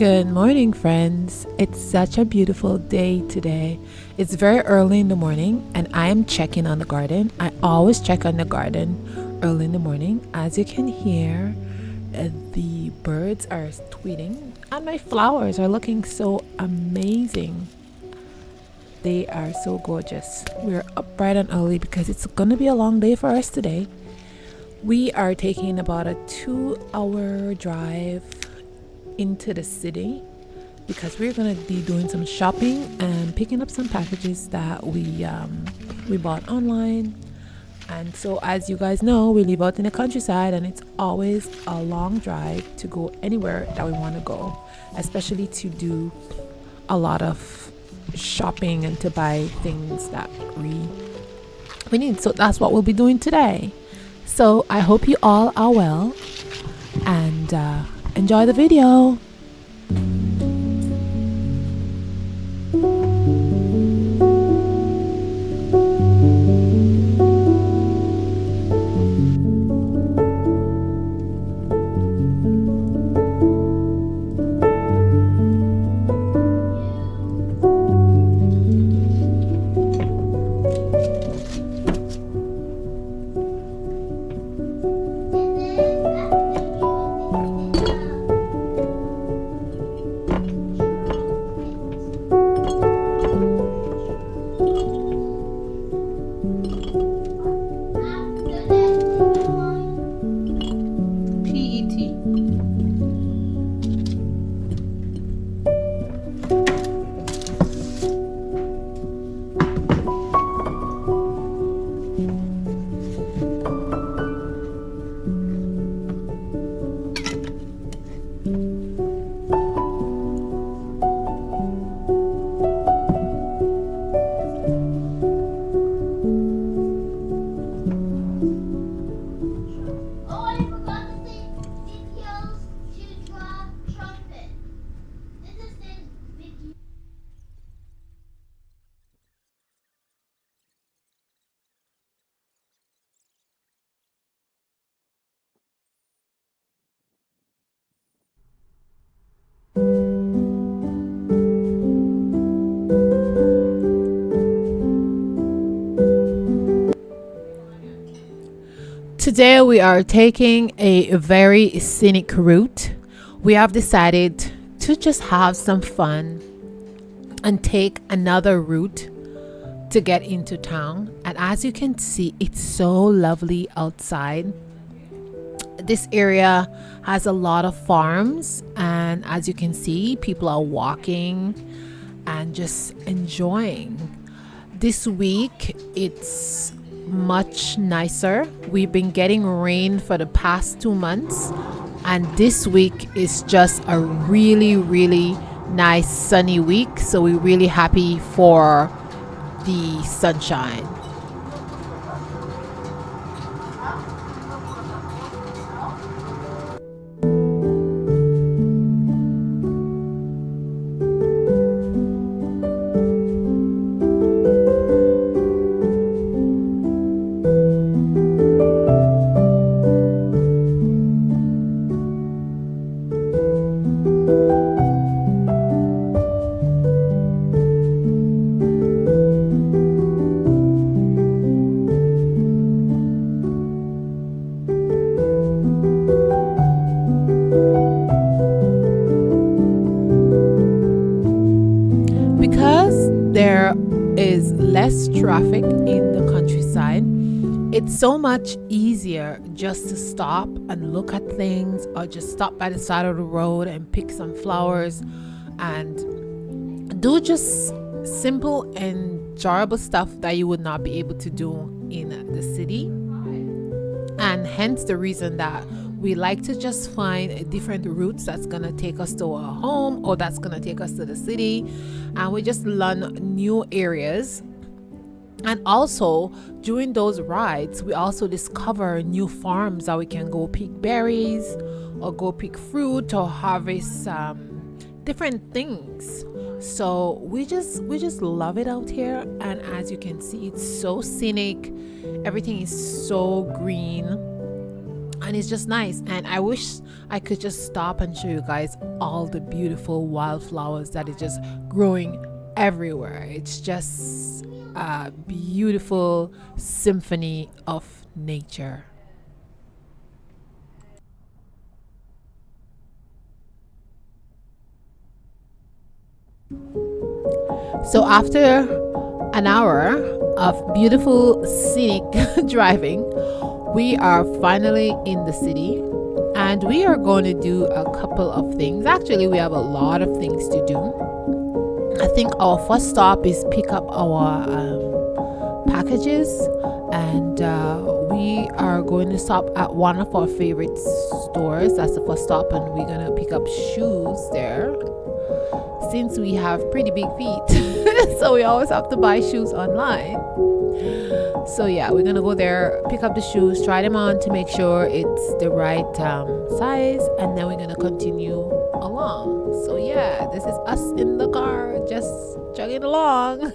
Good morning, friends. It's such a beautiful day today. It's very early in the morning, and I am checking on the garden. I always check on the garden early in the morning. As you can hear, the birds are tweeting, and my flowers are looking so amazing. They are so gorgeous. We're up bright and early because it's going to be a long day for us today. We are taking about a 2-hour drive into the city because we're gonna be doing some shopping and picking up some packages that we bought online. And so, as you guys know, we live out in the countryside, and it's always a long drive to go anywhere that we want to go, especially to do a lot of shopping and to buy things that we need. So that's what we'll be doing today. So I hope you all are well, and enjoy the video. Today we are taking a very scenic route. We have decided to just have some fun and take another route to get into town. And as you can see, it's so lovely outside. This area has a lot of farms, and as you can see, people are walking and just enjoying. This week it's much nicer. We've been getting rain for the past 2 months, and this week is just a really nice sunny week, so we're really happy for the sunshine. Because there is less traffic in the countryside, it's so much easier just to stop and look at things, or just stop by the side of the road and pick some flowers and do just simple enjoyable stuff that you would not be able to do in the city. And hence the reason that we like to just find different routes that's gonna take us to our home, or that's gonna take us to the city, and we just learn new areas. And also during those rides, we also discover new farms that we can go pick berries or go pick fruit or harvest different things. So we just love it out here. And as you can see, it's so scenic. Everything is so green. and it's just nice. And I wish I could just stop and show you guys all the beautiful wildflowers that is just growing everywhere. It's just a beautiful symphony of nature. So after an hour of beautiful scenic driving, we are finally in the city, and we are going to do a couple of things. Actually, we have a lot of things to do. I think our first stop is pick up our packages, and we are going to stop at one of our favorite stores. That's the first stop, and we're going to pick up shoes there since we have pretty big feet. So we always have to buy shoes online. So yeah, we're gonna go there, pick up the shoes, try them on to make sure it's the right size, and then we're gonna continue along. So yeah, this is us in the car just chugging along.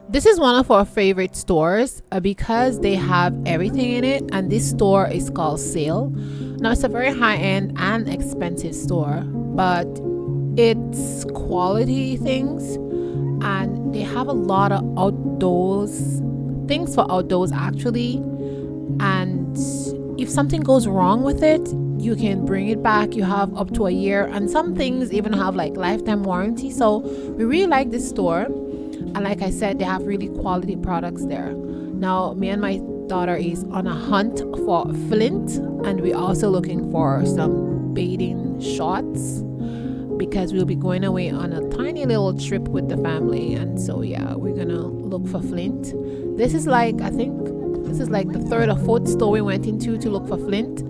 This is one of our favorite stores because they have everything in it, and this store is called Sale. Now it's a very high-end and expensive store, but it's quality things, and they have a lot of outdoors things for outdoors actually. And if something goes wrong with it, you can bring it back. You have up to a year, and some things even have like lifetime warranty. So we really like this store. And like I said, they have really quality products there. Now, me and my daughter is on a hunt for flint, and we're also looking for some baiting shots because we'll be going away on a tiny little trip with the family. And so, yeah, we're gonna look for flint. This is like, I think this is like the third or fourth store we went into to look for flint.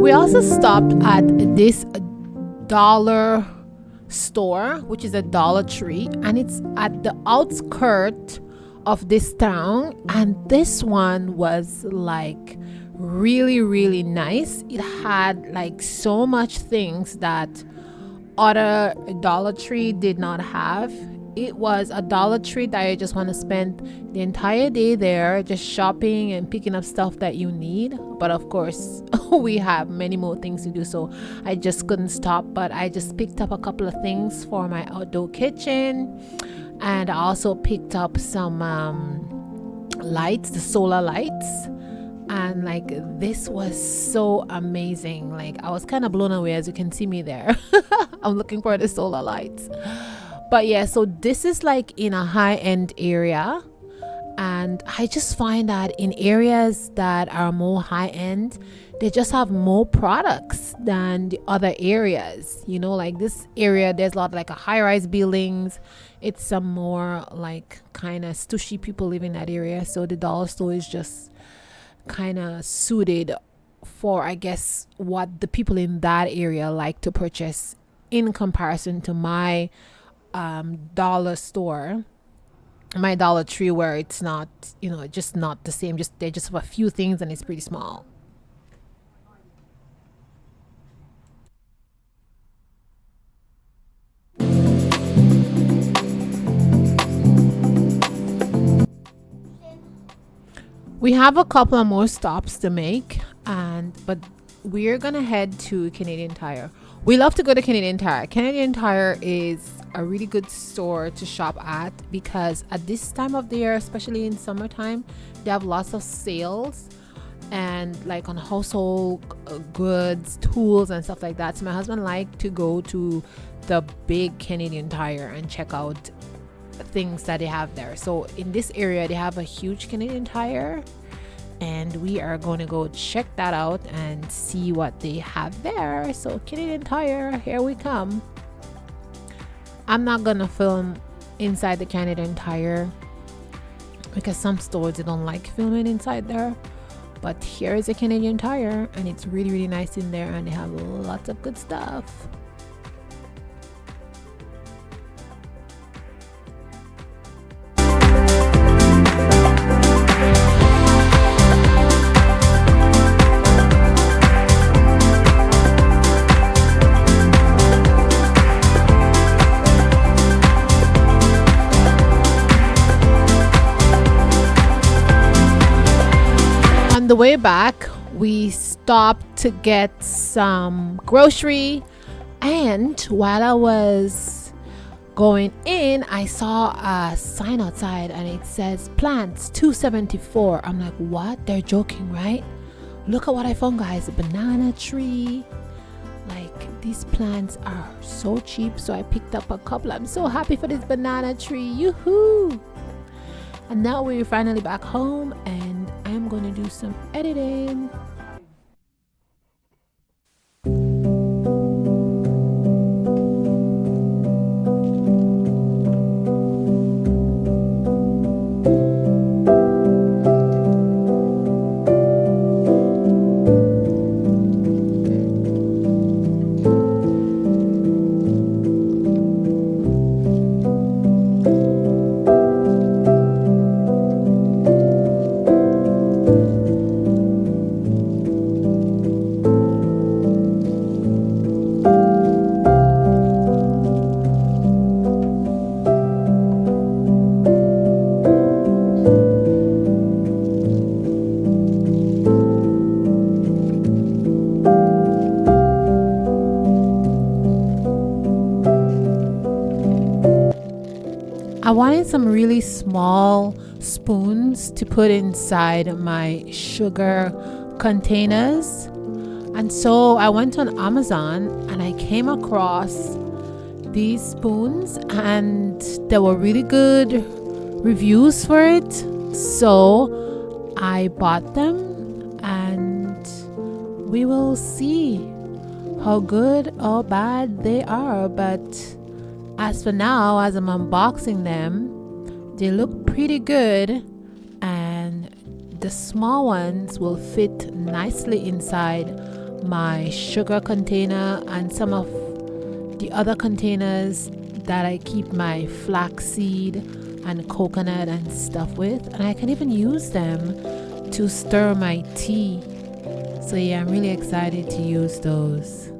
We also stopped at this dollar store, which is a Dollar Tree, and it's at the outskirt of this town, and this one was like really really nice. It had like so much things that other Dollar Tree did not have. It was a Dollar Tree that you just want to spend the entire day there just shopping and picking up stuff that you need. But of course, we have many more things to do, so I just couldn't stop. But I just picked up a couple of things for my outdoor kitchen, and I also picked up some lights, the solar lights. And like this was so amazing. Like I was kind of blown away, as you can see me there. I'm looking for the solar lights. But yeah, so this is like in a high-end area, and I just find that in areas that are more high-end, they just have more products than the other areas. You know, like this area, there's a lot of like a high-rise buildings. It's some more like kind of stushy people live in that area, so the dollar store is just kind of suited for, I guess, what the people in that area like to purchase in comparison to my dollar store, my Dollar Tree, where it's not, you know, just not the same. Just they just have a few things and it's pretty small. We have a couple of more stops to make, and but we're gonna head to Canadian Tire. We love to go to Canadian Tire. Canadian Tire is a really good store to shop at because at this time of the year, especially in summertime, they have lots of sales and like on household goods, tools, and stuff like that. So my husband liked to go to the big Canadian Tire and check out things that they have there. So in this area, they have a huge Canadian Tire, and we are going to go check that out and see what they have there. So Canadian Tire, here we come. I'm not gonna film inside the Canadian Tire because some stores they don't like filming inside there, but here is a Canadian Tire, and it's really really nice in there, and they have lots of good stuff. On the way back, we stopped to get some grocery, and while I was going in, I saw a sign outside and it says plants $2.74. I'm like, what? They're joking, right? Look at what I found, guys. A banana tree. Like, these plants are so cheap, so I picked up a couple. I'm so happy for this banana tree. Yoo-hoo! And now we're finally back home, and I'm gonna do some editing. I wanted some really small spoons to put inside my sugar containers. And so I went on Amazon and I came across these spoons, and there were really good reviews for it. So I bought them, and we will see how good or bad they are. But as for now, as I'm unboxing them, they look pretty good, and the small ones will fit nicely inside my sugar container and some of the other containers that I keep my flaxseed and coconut and stuff with, and I can even use them to stir my tea. So yeah, I'm really excited to use those.